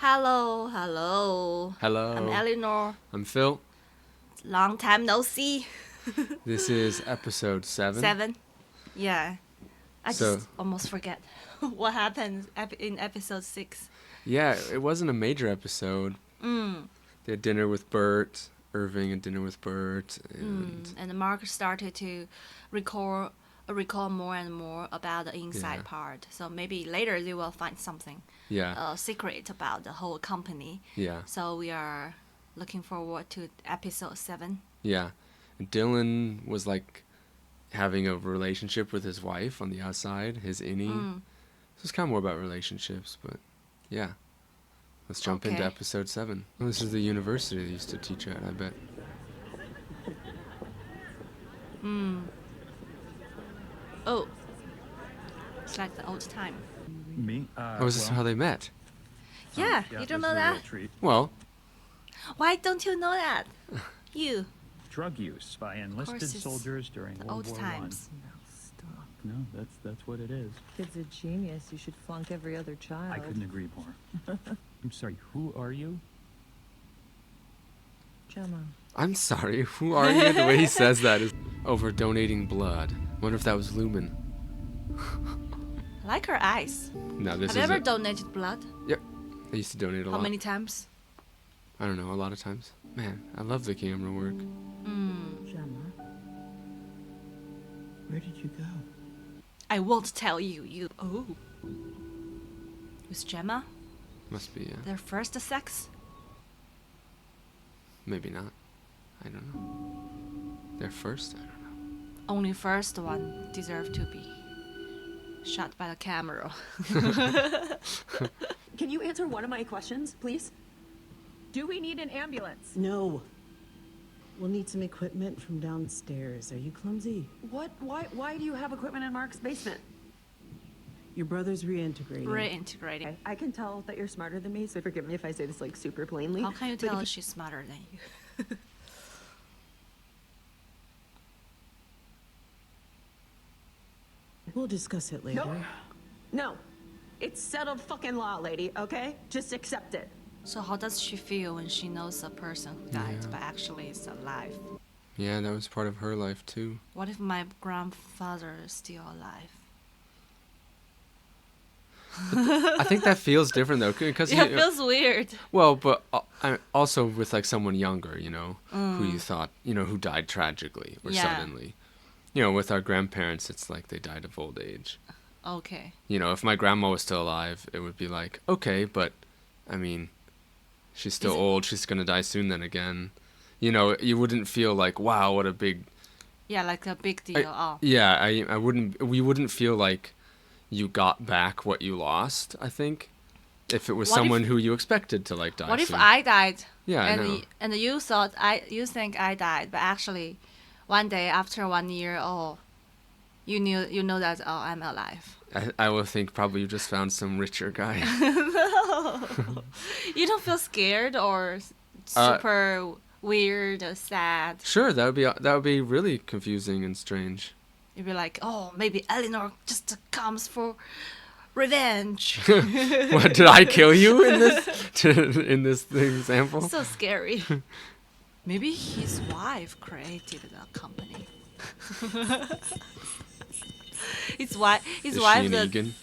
Hello, hello. I'm Hello. Elinor. I'm Phil. Long time no see. This is episode 7. 7. Yeah. I So- just almost forget what happened in episode 6. Yeah, it wasn't a major episode. They had dinner with Bert. Irving had dinner with Bert. And Mark started to recall more and more about the inside Yeah. part. So maybe later they will find something Yeah, secret about the whole company. yeah, So we are looking forward to episode 7. yeah. And Dylan was like having a relationship with his wife on the outside, his innie. So it's kind of more about relationships, but yeah. Let's jump into Okay. episode 7. Oh, this is the university they used to teach at, I bet. Oh, it's like the old time. Me? Oh, is this how they met? Yeah, you don't know that? Well, Why don't you know that? You, Drug use by enlisted it's soldiers during the World old War I. times. Stop. No, that's what it is. Kid's a genius. You should flunk every other child. I couldn't agree more. I'm sorry, who are you? Gemma. I'm sorry, who are you? The way he says that is over donating blood. Wonder if that was Lumen. I like her eyes. No, this Have you is ever donated blood? Yep. I used to donate a How lot. many times? I don't know, a lot of times. Man, I love the camera work. Gemma. Where did you go? I won't tell you. You. Oh. With Gemma? Must be, yeah. Their first sex? Maybe not. I don't know. They're first? I don't know. Only first one deserve to be shot by the camera. Can you answer one of my questions, please? Do we need an ambulance? No. We'll need some equipment from downstairs. Are you clumsy? What? Why do you have equipment in Mark's basement? Your brother's reintegrating. Reintegrating. I can tell that you're smarter than me, so forgive me if I say this like super plainly. How can you but tell if she's smarter than you? We'll discuss it later. No. It's settled fucking law, lady, okay? Just accept it. So how does she feel when she knows a person who died Yeah. but actually is alive? Yeah, that was part of her life too. What if my grandfather is still alive? I think that feels different though, because Yeah, it feels weird. well, but also with like someone younger, you know, who you thought, you know, who died tragically or Yeah. suddenly. You know, with our grandparents, it's like they died of old age. Okay. You know, if my grandma was still alive, it would be like, okay, but I mean, she's still Is it- old. She's gonna die soon then again. You know, you wouldn't feel like, wow, what a big. Yeah, like a big deal. Oh. Yeah, I wouldn't. We wouldn't feel like you got back what you lost. I think, if it was What if- someone who you expected to like die. What if soon. I died? Yeah, I and know. and you thought you think I died, but actually, one day after 1 year, you know that I'm alive. I will think probably you just found some richer guy. You don't feel scared or super weird or sad. Sure, that would be really confusing and strange. You'd be like, oh, maybe Elinor just comes for revenge. What, did I kill you in this example? So scary. Maybe his wife created the company. His wife, Is she wife, an Egan?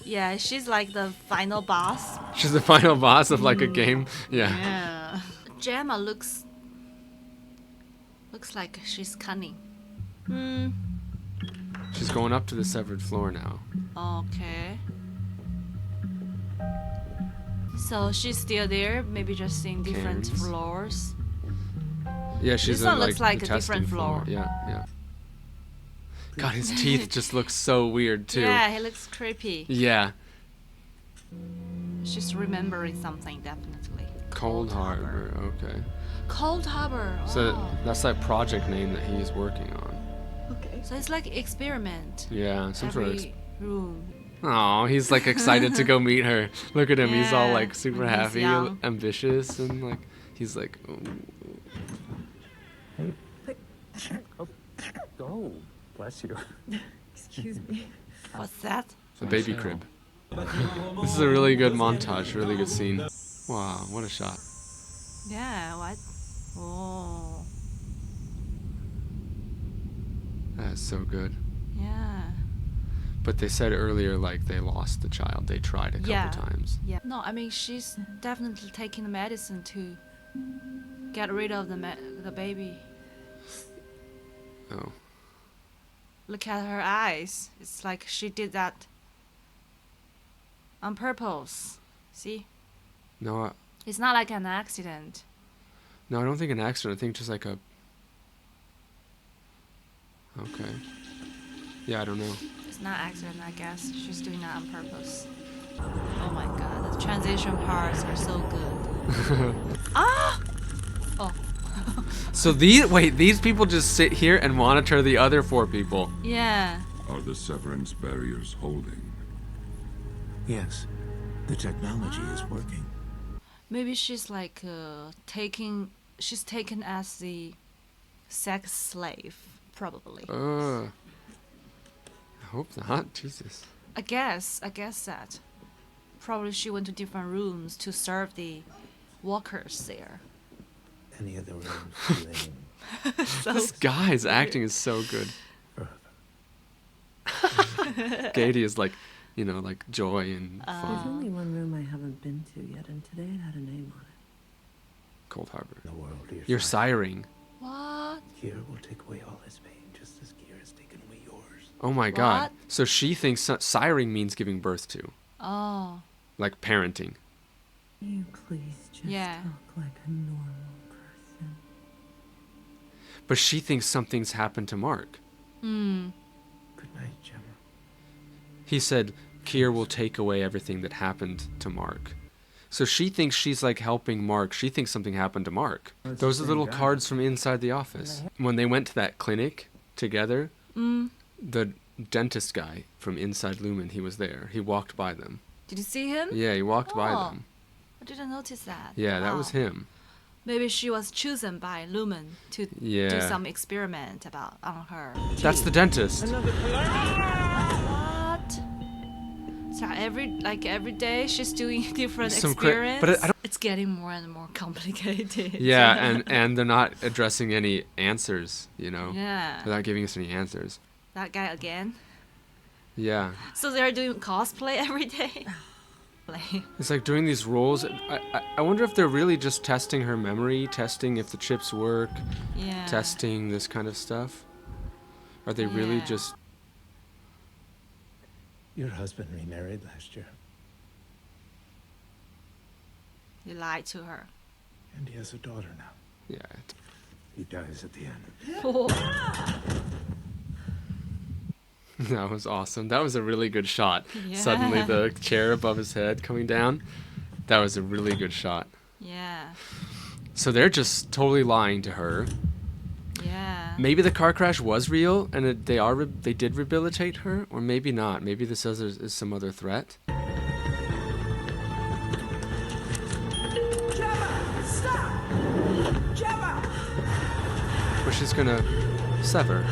yeah, she's like the final boss. She's the final boss of like a game. Yeah. Yeah. Gemma looks like she's cunning. She's going up to the severed floor now. Okay. So she's still there, maybe just in different Cairns. floors. Yeah, she's This on one looks like the a different testing floor. Yeah, yeah. God, his teeth just look so weird too. Yeah, he looks creepy. Yeah. She's remembering something, definitely. Cold Harbor. Okay. Cold Harbor. So Oh. that's that project name that he's working on. Okay. So it's like experiment. Yeah, some sort of. Every room. Oh, he's like excited to go meet her. Look at him. He's all Yeah, like super and he's happy, young. ambitious, and like he's like. Oh, bless you. Excuse me. What's that? The baby crib. This is a really good montage, really good scene. Wow, what a shot. Yeah, what? Oh, That's so good. yeah. But they said earlier, like, they lost the child. They tried a couple Yeah. times. Yeah. No, I mean, she's definitely taking the medicine to get rid of the baby. Oh. Look at her eyes. It's like she did that on purpose. See? No, It's not like an accident. no, I don't think an accident. I think just like a... Okay. Yeah, I don't know. It's not accident, I guess. She's doing that on purpose. Oh my god, the transition parts are so good. Ah! Oh, So these people just sit here and monitor the other 4 people. yeah. Are the severance barriers holding? Yes, the technology is working. Maybe she's like she's taken as the sex slave, probably. I hope not. Jesus. I guess that. Probably she went to different rooms to serve the workers there. Any of the rooms feeling This guy's acting is so good. Katie is like, like joy and There's fun. only one room I haven't been to yet, and today it had a name on it. Cold Harbor. in the world You're siring. What? Kier will take away all his pain, just as Kier has taken away yours. Oh my god. What? So she thinks siring means giving birth to. Oh, Like parenting. You please just Yeah. talk like a normal person. But she thinks something's happened to Mark. hmm. Good night, Gemma. He said Kier will take away everything that happened to Mark. So she thinks she's like helping Mark. She thinks something happened to Mark. That's Those the are same little guy. cards from inside the office. When they went to that clinic together, the dentist guy from inside Lumen, he was there. He walked by them. Did you see him? Yeah, he walked by Oh. them. I didn't notice that. Yeah, that was Wow. him. Maybe she was chosen by Lumen to do Yeah. some experiment on her. That's the dentist. What? So every day she's doing different Some cra- experiments. but I don't- It's getting more and more complicated. Yeah, and they're not addressing any answers, Yeah. They're not giving us any answers. That guy again. Yeah. So they're doing cosplay every day. Like, It's like doing these roles. I wonder if they're really just testing her memory, testing if the chips work, yeah. testing this kind of stuff. Are they really Yeah. just... Your husband remarried last year, You lied to her. and he has a daughter now. Yeah. He dies at the end. That was awesome. That was a really good shot. Suddenly Yeah. the chair above his head coming down. That was a really good shot. Yeah. So they're just totally lying to her. Yeah. Maybe the car crash was real and they did rehabilitate her, or maybe not. Maybe this is some other threat. But she's gonna sever.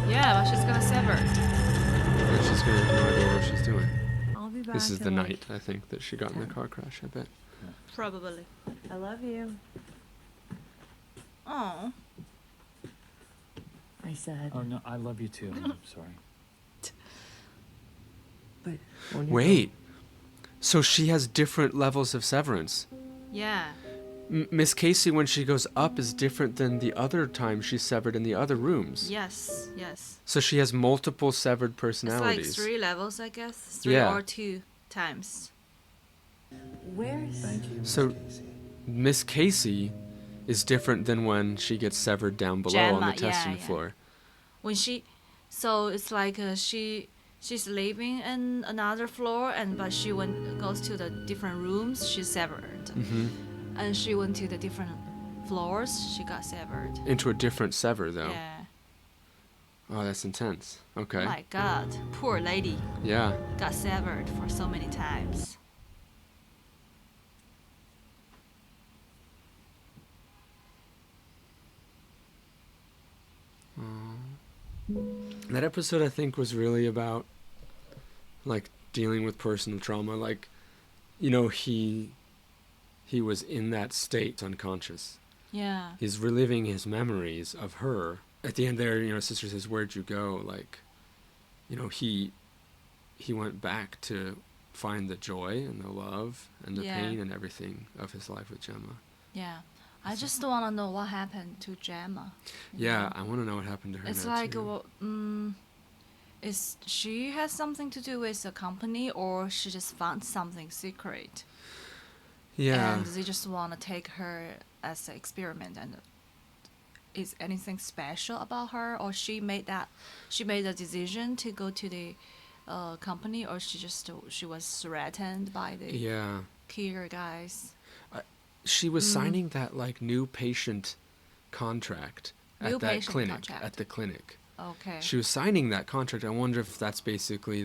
Yeah, but she's gonna sever. And she's gonna have no idea what she's doing. I'll be back. This is the in like- night, I think, that she got in the car crash, I bet. Probably. I love you. Oh. I said. Oh no, I love you too. I'm sorry. But when you Wait. So she has different levels of severance. Yeah. Miss Casey, when she goes up, is different than the other time she's severed in the other rooms. Yes. Yes. So she has multiple severed It's personalities. like 3 levels, I guess. 3 Yeah. or 2 times. Where's Thank you, Miss So- Casey. Miss Casey is different than when she gets severed down below on Gemma, the testing yeah. floor. When so it's like she's living in another floor, but she goes to the different rooms, she's severed. Hmm. And she went to the different floors, she got severed. Into a different sever, though. Yeah. Oh, that's intense. Okay. My God, poor lady Yeah. got severed for so many times. That episode, I think, was really about, like, dealing with personal trauma. Like, he he was in that state unconscious. Yeah. He's reliving his memories of her. At the end there, you know, sister says, "Where'd you go?" Like, you know, he went back to find the joy and the love and the Yeah. pain and everything of his life with Gemma. Yeah. I just want to know what happened to Gemma. you Yeah, know? I want to know what happened to her. It's now, like, too. is she has something to do with the company, or she just found something secret? Yeah. And they just want to take her as an experiment. And is anything special about her, or she made a decision to go to the company, or she was threatened by the Yeah. Kier guys? She was signing that like new patient contract New at that patient clinic. contract. At the clinic. Okay. She was signing that contract. I wonder if that's basically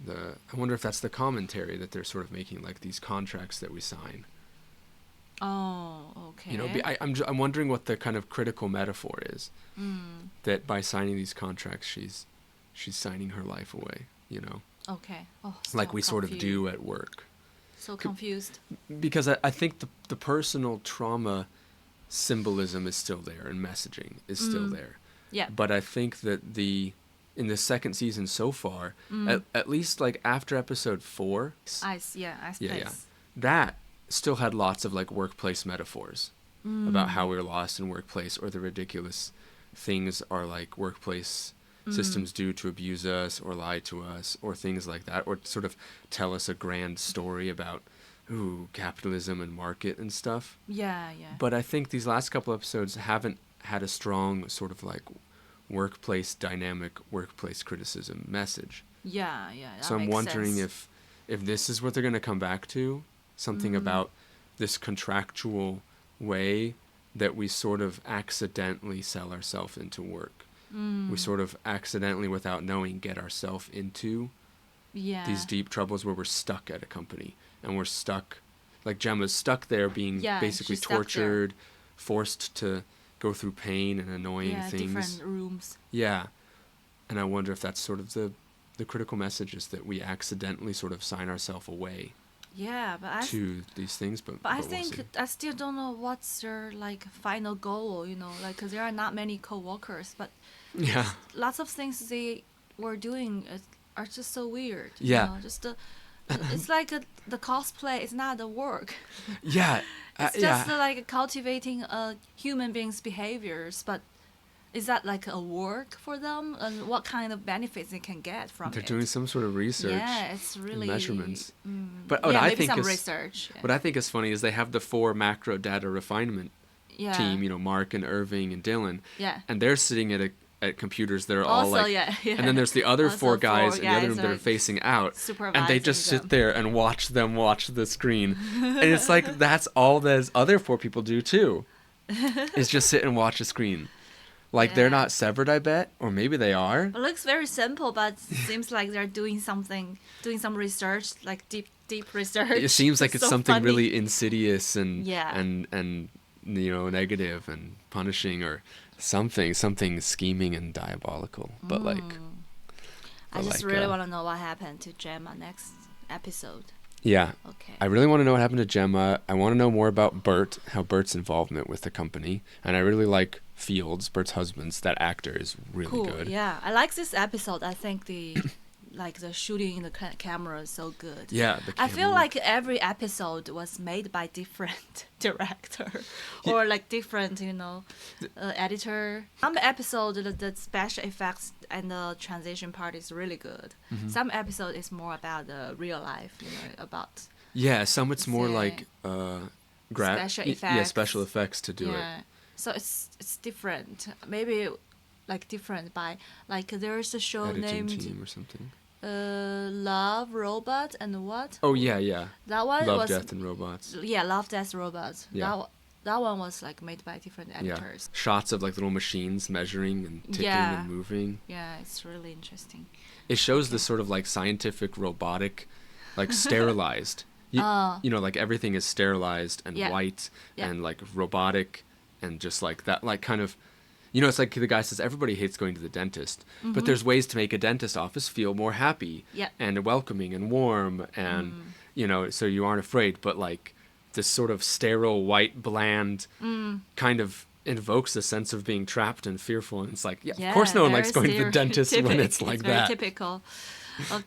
I wonder if that's the commentary that they're sort of making, like these contracts that we sign. Oh, okay. You know, I'm wondering what the kind of critical metaphor is. That by signing these contracts, she's signing her life away. You know, Okay. Oh, like so we sort of confused. do at work. So confused. Because I think the personal trauma symbolism is still there and messaging is still there. Yeah. But I think that in the second season so far, at least like after episode 4, Ice yeah, Place. that still had lots of like workplace metaphors about how we're lost in workplace, or the ridiculous things our like workplace systems do to abuse us or lie to us, or things like that, or sort of tell us a grand story about capitalism and market and stuff. Yeah. But I think these last couple episodes haven't had a strong sort of like workplace dynamic, workplace criticism message. Yeah. That So I'm makes wondering sense. if this is what they're going to come back to, something about this contractual way that we sort of accidentally sell ourselves into work. We sort of accidentally, without knowing, get ourselves into these deep troubles where we're stuck at a company, and we're stuck, like Gemma's stuck there being Yeah, basically she's stuck there. tortured, forced to go through pain and annoying things. Different rooms. Yeah. And I wonder if that's sort of the critical message, is that we accidentally sort of sign ourselves away Yeah, but to these things. But I we'll think see. I still don't know what's their like final goal. You know, like 'cause there are not many co-workers, but Yeah. lots of things they were doing are just so weird. you Yeah. know, just it's like the cosplay is not the work. Yeah. It's just like cultivating human beings' behaviors, but is that like a work for them? And what kind of benefits they can get from They're it? doing some sort of research. Yeah, it's really measurements. But yeah, what I maybe think some is research. what I think is funny is they have the 4 macro data refinement yeah. team. You know, Mark and Irving and Dylan. Yeah. And they're sitting at computers that are all Also, like. yeah. And then there's the other Also 4 guys in the other guys room that are like facing out, and they supervising just them. sit there and watch them watch the screen, and it's like that's all those other 4 people do too, is just sit and watch a screen. Like they're Yeah. not severed, I bet, or maybe they are. It looks very simple, but it seems like they're doing some research, like deep research. It seems like it's so something funny. really insidious and Yeah. and you know, negative and punishing, or something scheming and diabolical. But like, I just really want to know what happened to Gemma next episode. yeah. Okay. I really want to know what happened to Gemma. I want to know more about Bert, how Bert's involvement with the company, and I really like Fields, Bert's husband. That actor is really Cool. good. Yeah, I like this episode. I think the shooting in the camera is so good. Yeah, the I feel camera. like every episode was made by different director or like different, editor. Some episode the special effects and the transition part is really good. Mm-hmm. Some episode is more about the real life, about Yeah, some it's more Yeah. like Special Yeah, effects. special effects to do it. yeah. So it's different. Maybe like different by like there's a show Editing named team or something. Love, Robot, and what? Oh yeah. That one Love, was Death, and Robots. yeah, Love, Death, Robots. Yeah. That one was like made by different Yeah. editors. Shots of like little machines measuring and ticking Yeah. and moving. Yeah, it's really interesting. It shows this sort of like scientific robotic, like sterilized. You know, like everything is sterilized and Yeah. white Yeah. and like robotic and just like that, like kind of, You know, it's like the guy says, everybody hates going to the dentist, but there's ways to make a dentist office feel more happy Yeah. and welcoming and warm and, you know, so you aren't afraid. But like this sort of sterile, white, bland kind of invokes a sense of being trapped and fearful. And it's like, yeah, of course no one likes going to the dentist when it's like very that. typical. Okay.